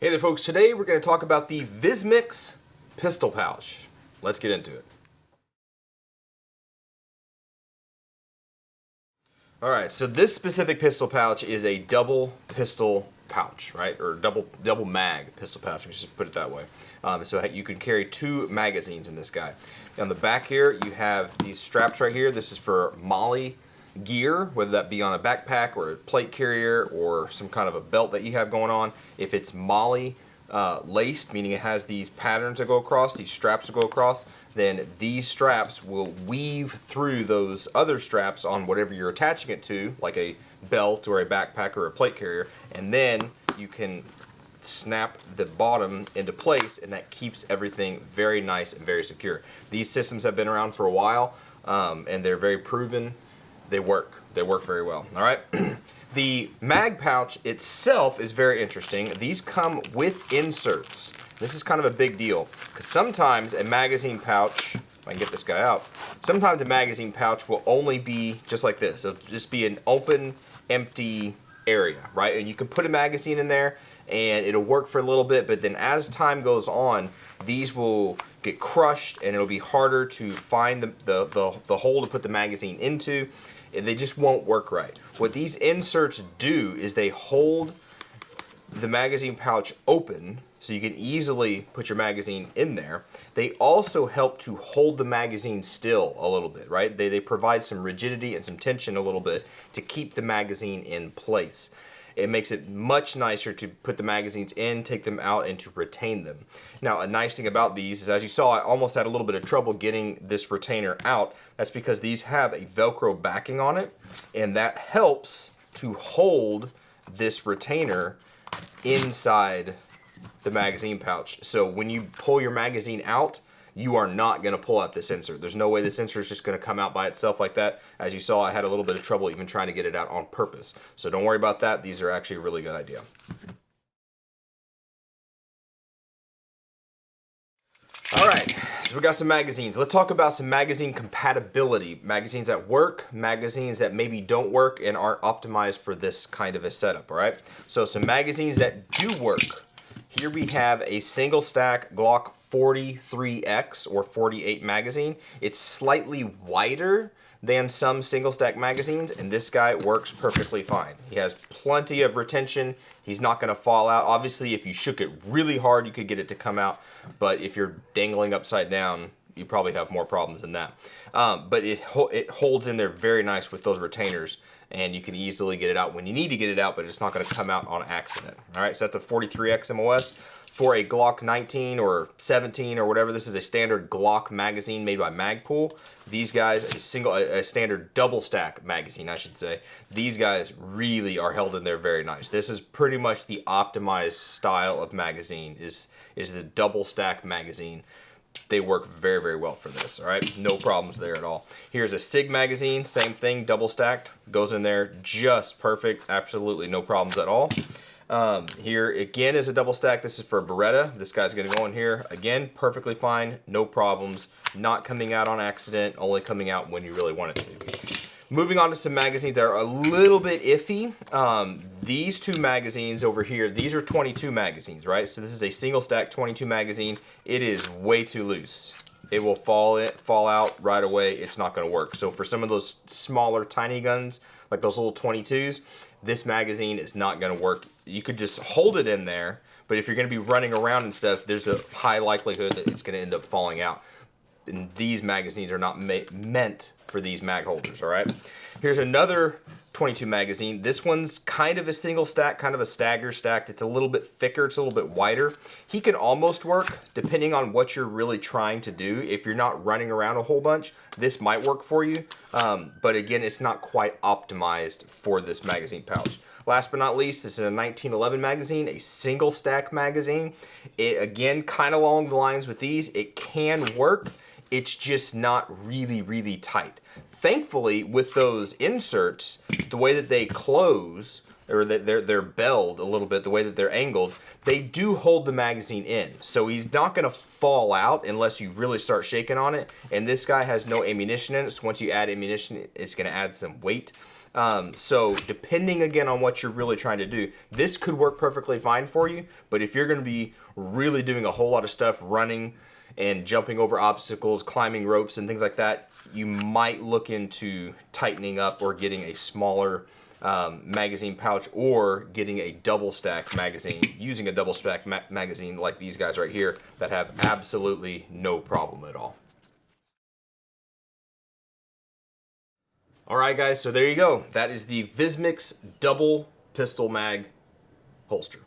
Hey there folks, today we're going to talk about the Vismix pistol pouch. Let's get into it. Alright, so this specific pistol pouch is a double pistol pouch, right? Or double mag pistol pouch, we should put it that way. So you can carry 2 magazines in this guy. On the back here, you have these straps right here. This is for MOLLE gear, whether that be on a backpack or a plate carrier or some kind of a belt that you have going on. If it's MOLLE laced, meaning it has these patterns that go across, these straps that go across, then these straps will weave through those other straps on whatever you're attaching it to, like a belt or a backpack or a plate carrier, and then you can snap the bottom into place, and that keeps everything very nice and very secure. These systems have been around for a while, and they're very proven. They work very well. All right. The mag pouch itself is very interesting. These come with inserts. This is kind of a big deal because sometimes a magazine pouch, if I can get this guy out, sometimes a magazine pouch will only be just like this. It'll just be an open, empty area, right? And you can put a magazine in there and it'll work for a little bit, but then as time goes on, these will get crushed and it'll be harder to find the hole to put the magazine into. They just won't work right. What these inserts do is they hold the magazine pouch open so you can easily put your magazine in there. They also help to hold the magazine still a little bit, right? They provide some rigidity and some tension a little bit to keep the magazine in place. It makes it much nicer to put the magazines in, take them out, and to retain them. Now, a nice thing about these is, as you saw, I almost had a little bit of trouble getting this retainer out. That's because these have a Velcro backing on it, and that helps to hold this retainer inside the magazine pouch. So when you pull your magazine out, you are not going to pull out this insert. There's no way this insert is just going to come out by itself like that. As you saw, I had a little bit of trouble even trying to get it out on purpose. So don't worry about that. These are actually a really good idea. All right, so we got some magazines. Let's talk about some magazine compatibility. Magazines that work, magazines that maybe don't work and aren't optimized for this kind of a setup, all right? So some magazines that do work. Here we have a single stack Glock 43X or 48 magazine. It's slightly wider than some single stack magazines, and this guy works perfectly fine. He has plenty of retention. He's not gonna fall out. Obviously, if you shook it really hard, you could get it to come out, but if you're dangling upside down, you probably have more problems than that. But it holds in there very nice with those retainers, and you can easily get it out when you need to get it out, but it's not going to come out on accident. All right, so that's a 43X MOS. For a Glock 19 or 17 or whatever, this is a standard Glock magazine made by Magpul. These guys, a standard double stack magazine, I should say. These guys really are held in there very nice. This is pretty much the optimized style of magazine, is the double stack magazine. They work very, very well for this, all right? No problems there at all. Here's a SIG magazine, same thing, double stacked. Goes in there just perfect, absolutely no problems at all. Here, again, is a double stack. This is for a Beretta. This guy's gonna go in here. Again, perfectly fine, no problems. Not coming out on accident, only coming out when you really want it to. Moving on to some magazines that are a little bit iffy. These 2 magazines over here, these are 22 magazines, right? So this is a single stack 22 magazine. It is way too loose. It will fall out right away. It's not gonna work. So for some of those smaller, tiny guns, like those little 22s, this magazine is not gonna work. You could just hold it in there, but if you're gonna be running around and stuff, there's a high likelihood that it's gonna end up falling out. And these magazines are not meant for these mag holders, all right? Here's another 22 magazine. This one's kind of a single stack, kind of a stagger stacked. It's a little bit thicker, it's a little bit wider. He can almost work depending on what you're really trying to do. If you're not running around a whole bunch, this might work for you. But again, it's not quite optimized for this magazine pouch. Last but not least, this is a 1911 magazine, a single stack magazine. It, again, kind of along the lines with these, it can work. It's just not really, really tight. Thankfully, with those inserts, the way that they close, or that they're belled a little bit, the way that they're angled, they do hold the magazine in. So he's not gonna fall out unless you really start shaking on it. And this guy has no ammunition in it, so once you add ammunition, it's gonna add some weight. So depending again on what you're really trying to do, this could work perfectly fine for you. But if you're going to be really doing a whole lot of stuff, running and jumping over obstacles, climbing ropes and things like that, you might look into tightening up or getting a smaller magazine pouch, or getting a double stack magazine, using a double stack magazine like these guys right here that have absolutely no problem at all. All right, guys, so there you go. That is the Vismix double pistol mag holster.